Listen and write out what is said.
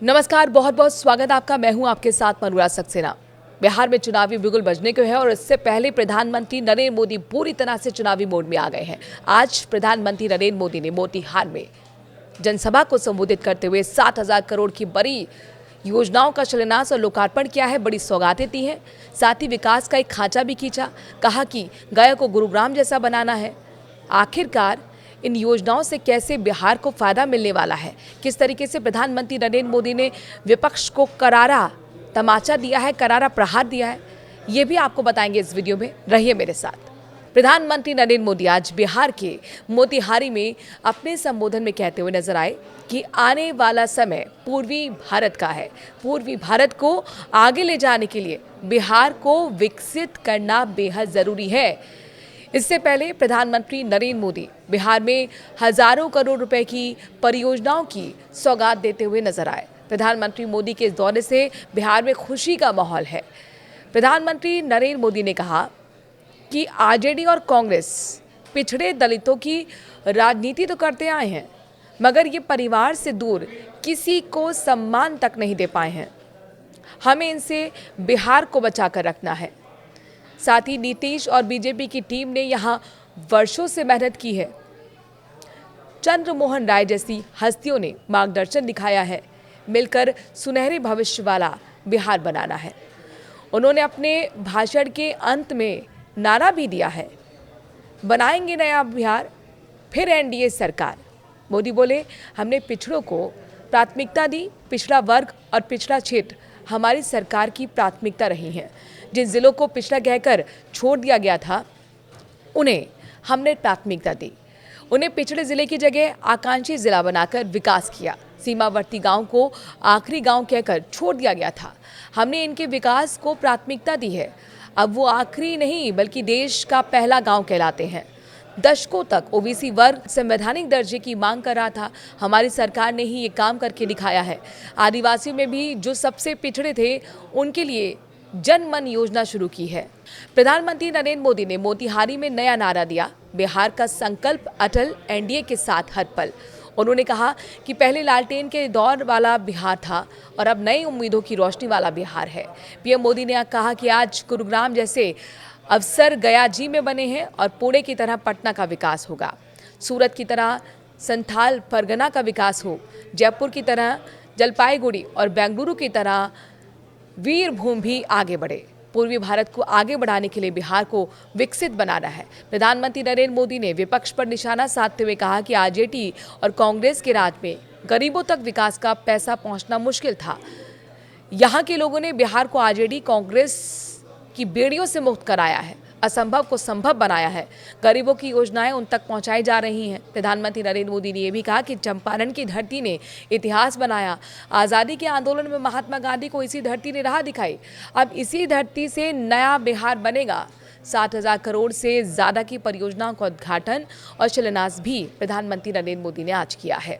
नमस्कार, बहुत बहुत स्वागत आपका। मैं हूं आपके साथ अनुराग सक्सेना। बिहार में चुनावी बिगुल बजने को है और इससे पहले प्रधानमंत्री नरेंद्र मोदी पूरी तरह से चुनावी मोड में आ गए हैं। आज प्रधानमंत्री नरेंद्र मोदी ने मोतीहार में जनसभा को संबोधित करते हुए 7,000 करोड़ की बड़ी योजनाओं का शिलान्यास और लोकार्पण किया है, बड़ी सौगातें दी हैं। साथ ही विकास का एक खांचा भी खींचा, कहा कि गया को गुरुग्राम जैसा बनाना है। आखिरकार इन योजनाओं से कैसे बिहार को फायदा मिलने वाला है, किस तरीके से प्रधानमंत्री नरेंद्र मोदी ने विपक्ष को करारा तमाचा दिया है, करारा प्रहार दिया है, ये भी आपको बताएंगे इस वीडियो में। रहिए मेरे साथ। प्रधानमंत्री नरेंद्र मोदी आज बिहार के मोतीहारी में अपने संबोधन में कहते हुए नजर आए कि आने वाला समय पूर्वी भारत का है। पूर्वी भारत को आगे ले जाने के लिए बिहार को विकसित करना बेहद जरूरी है। इससे पहले प्रधानमंत्री नरेंद्र मोदी बिहार में हजारों करोड़ रुपए की परियोजनाओं की सौगात देते हुए नजर आए। प्रधानमंत्री मोदी के इस दौरे से बिहार में खुशी का माहौल है। प्रधानमंत्री नरेंद्र मोदी ने कहा कि आरजेडी और कांग्रेस पिछड़े दलितों की राजनीति तो करते आए हैं, मगर ये परिवार से दूर किसी को सम्मान तक नहीं दे पाए हैं। हमें इनसे बिहार को बचाकर रखना है। साथ ही नीतीश और बीजेपी की टीम ने यहां वर्षों से मेहनत की है। चंद्रमोहन राय जैसी हस्तियों ने मार्गदर्शन दिखाया है। मिलकर सुनहरे भविष्य वाला बिहार बनाना है। उन्होंने अपने भाषण के अंत में नारा भी दिया है, बनाएंगे नया बिहार, फिर एनडीए सरकार। मोदी बोले, हमने पिछड़ों को प्राथमिकता दी। पिछड़ा वर्ग और पिछड़ा क्षेत्र हमारी सरकार की प्राथमिकता रही हैं। जिन जिलों को पिछड़ा कहकर छोड़ दिया गया था, उन्हें हमने प्राथमिकता दी। उन्हें पिछड़े जिले की जगह आकांक्षी जिला बनाकर विकास किया। सीमावर्ती गांव को आखिरी गांव कहकर छोड़ दिया गया था, हमने इनके विकास को प्राथमिकता दी है। अब वो आखिरी नहीं बल्कि देश का पहला गांव कहलाते हैं। दशकों तक ओबीसी वर्ग संवैधानिक दर्जे की मांग कर रहा था, हमारी सरकार ने ही ये काम करके दिखाया है। आदिवासियों में भी जो सबसे पिछड़े थे, उनके लिए जन मन योजना शुरू की है। प्रधानमंत्री नरेंद्र मोदी ने मोतीहारी में नया नारा दिया, बिहार का संकल्प अटल, एनडीए के साथ हर पल। उन्होंने कहा कि पहले लालटेन के दौर वाला बिहार था और अब नई उम्मीदों की रोशनी वाला बिहार है। पीएम मोदी ने कहा कि आज गुरुग्राम जैसे अवसर गया जी में बने हैं और पुणे की तरह पटना का विकास होगा। सूरत की तरह संथाल परगना का विकास हो, जयपुर की तरह जलपाईगुड़ी और बेंगलुरु की तरह वीरभूमि भी आगे बढ़े। पूर्वी भारत को आगे बढ़ाने के लिए बिहार को विकसित बनाना है। प्रधानमंत्री नरेंद्र मोदी ने विपक्ष पर निशाना साधते हुए कहा कि आरजेडी और कांग्रेस के राज में गरीबों तक विकास का पैसा पहुंचना मुश्किल था। यहाँ के लोगों ने बिहार को आरजेडी कांग्रेस की बेड़ियों से मुक्त कराया है, असंभव को संभव बनाया है। गरीबों की योजनाएं उन तक पहुंचाई जा रही हैं। प्रधानमंत्री नरेंद्र मोदी ने यह भी कहा कि चंपारण की धरती ने इतिहास बनाया। आज़ादी के आंदोलन में महात्मा गांधी को इसी धरती ने राह दिखाई। अब इसी धरती से नया बिहार बनेगा। 7,000 करोड़ से ज़्यादा की परियोजनाओं का उद्घाटन और शिलान्यास भी प्रधानमंत्री नरेंद्र मोदी ने आज किया है।